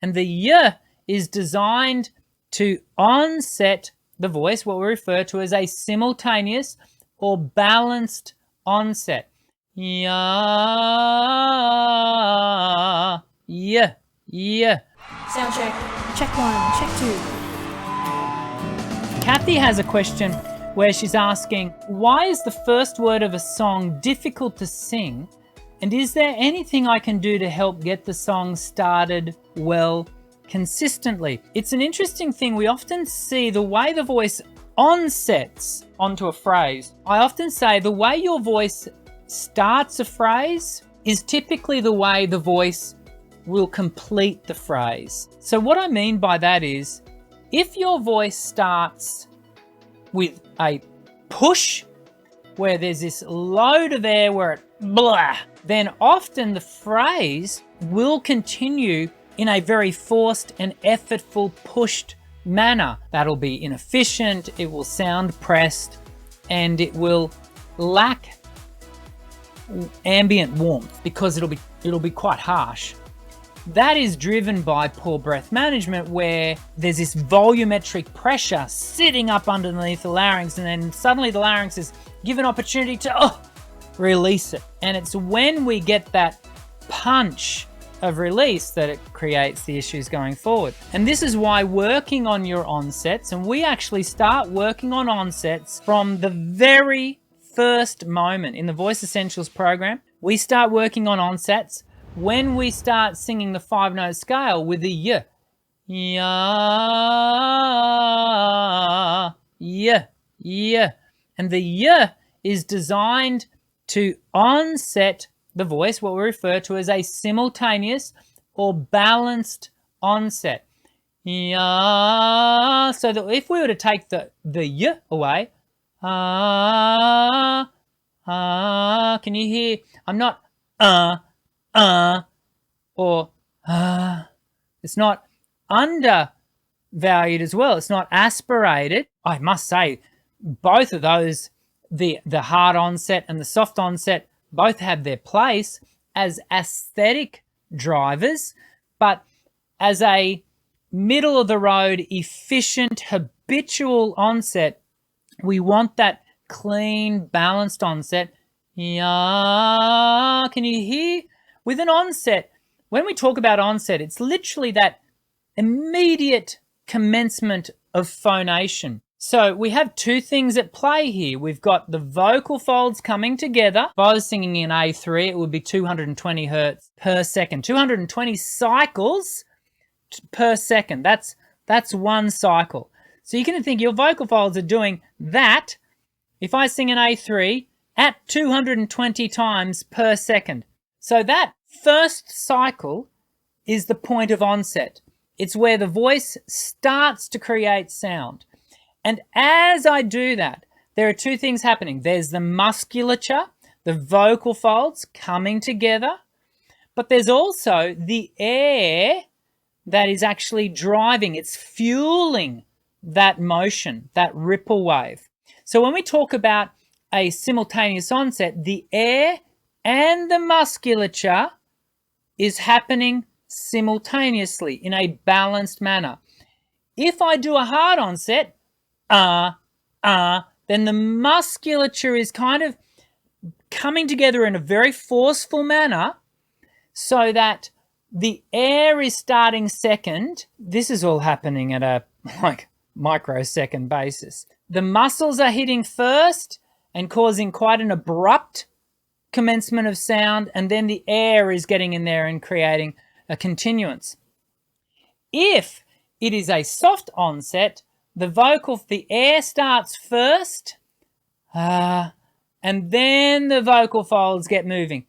And the Y is designed to onset the voice, what we refer to as a simultaneous or balanced onset. Yeah, yeah, yeah. Sound check. Check 1, check 2. Kathy has a question where she's asking, why is the first word of a song difficult to sing? And is there anything I can do to help get the song started well consistently? It's an interesting thing. We often see the way the voice onsets onto a phrase. I often say the way your voice starts a phrase is typically the way the voice will complete the phrase. So what I mean by that is, if your voice starts with a push, where there's this load of air where it blah, then often the phrase will continue in a very forced and effortful pushed manner. That'll be inefficient, it will sound pressed, and it will lack ambient warmth because it'll be quite harsh. That is driven by poor breath management, where there's this volumetric pressure sitting up underneath the larynx, and then suddenly the larynx is given opportunity to release it. And it's when we get that punch of release that it creates the issues going forward. And this is why working on your onsets, and we actually start working on onsets from the very first moment in the Voice Essentials program. We start working on onsets when we start singing the 5-note scale with the Y. Yeah, yeah, yeah. And the Y is designed to onset the voice, what we refer to as a simultaneous or balanced onset. Yeah. So that if we were to take the Y away, can you hear? I'm not or it's not undervalued as well. It's not aspirated. I must say, both of those, the hard onset and the soft onset, both have their place as aesthetic drivers, but as a middle of the road, efficient, habitual onset, we want that clean, balanced onset. Yeah, can you hear? With an onset, when we talk about onset, it's literally that immediate commencement of phonation. So we have two things at play here. We've got the vocal folds coming together. If I was singing in A3, it would be 220 hertz per second, 220 cycles per second. That's one cycle. So you can think your vocal folds are doing that if I sing an A3 at 220 times per second. So that first cycle is the point of onset. It's where the voice starts to create sound. And as I do that, there are two things happening. There's the musculature, the vocal folds coming together, but there's also the air that is actually driving, it's fueling that motion, that ripple wave. So when we talk about a simultaneous onset, the air and the musculature is happening simultaneously in a balanced manner. If I do a hard onset, then the musculature is kind of coming together in a very forceful manner so that the air is starting second. This is all happening at a microsecond basis. The muscles are hitting first and causing quite an abrupt commencement of sound, and then the air is getting in there and creating a continuance. If it is a soft onset, the air starts first, and then the vocal folds get moving.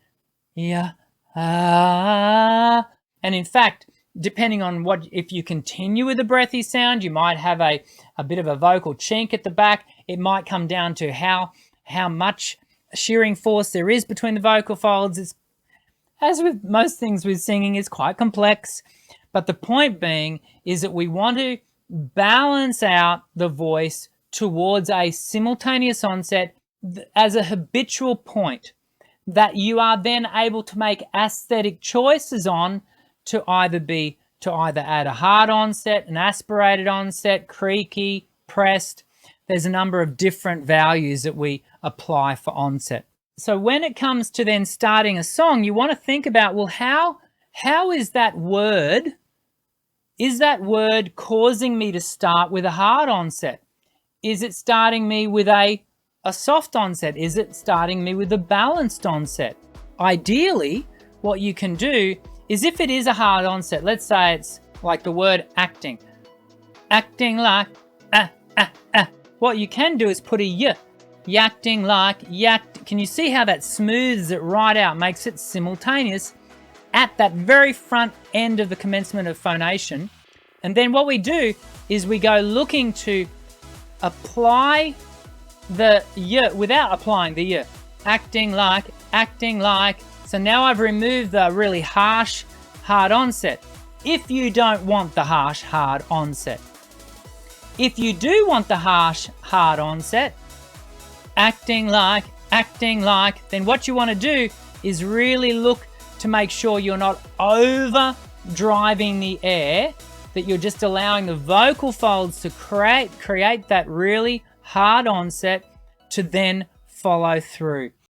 Yeah, and in fact, depending on if you continue with the breathy sound, you might have a bit of a vocal chink at the back. It might come down to how much shearing force there is between the vocal folds. It's, as with most things with singing, is quite complex. But the point being is that we want to balance out the voice towards a simultaneous onset as a habitual point that you are then able to make aesthetic choices on, to either be to either add a hard onset, an aspirated onset, creaky, pressed. There's a number of different values that we apply for onset. So when it comes to then starting a song, you want to think about, well, how is that word causing me to start with a hard onset? Is it starting me with a soft onset? Is it starting me with a balanced onset? Ideally, what you can do is, if it is a hard onset, let's say it's like the word acting like what you can do is put a y, yacting like, yact. Can you see how that smooths it right out, makes it simultaneous at that very front end of the commencement of phonation? And then what we do is we go looking to apply the y without applying the y. Acting like. So now I've removed the really harsh, hard onset. If you don't want the harsh, hard onset. If you do want the harsh, hard onset, acting like, then what you want to do is really look to make sure you're not over driving the air, that you're just allowing the vocal folds to create that really hard onset to then follow through.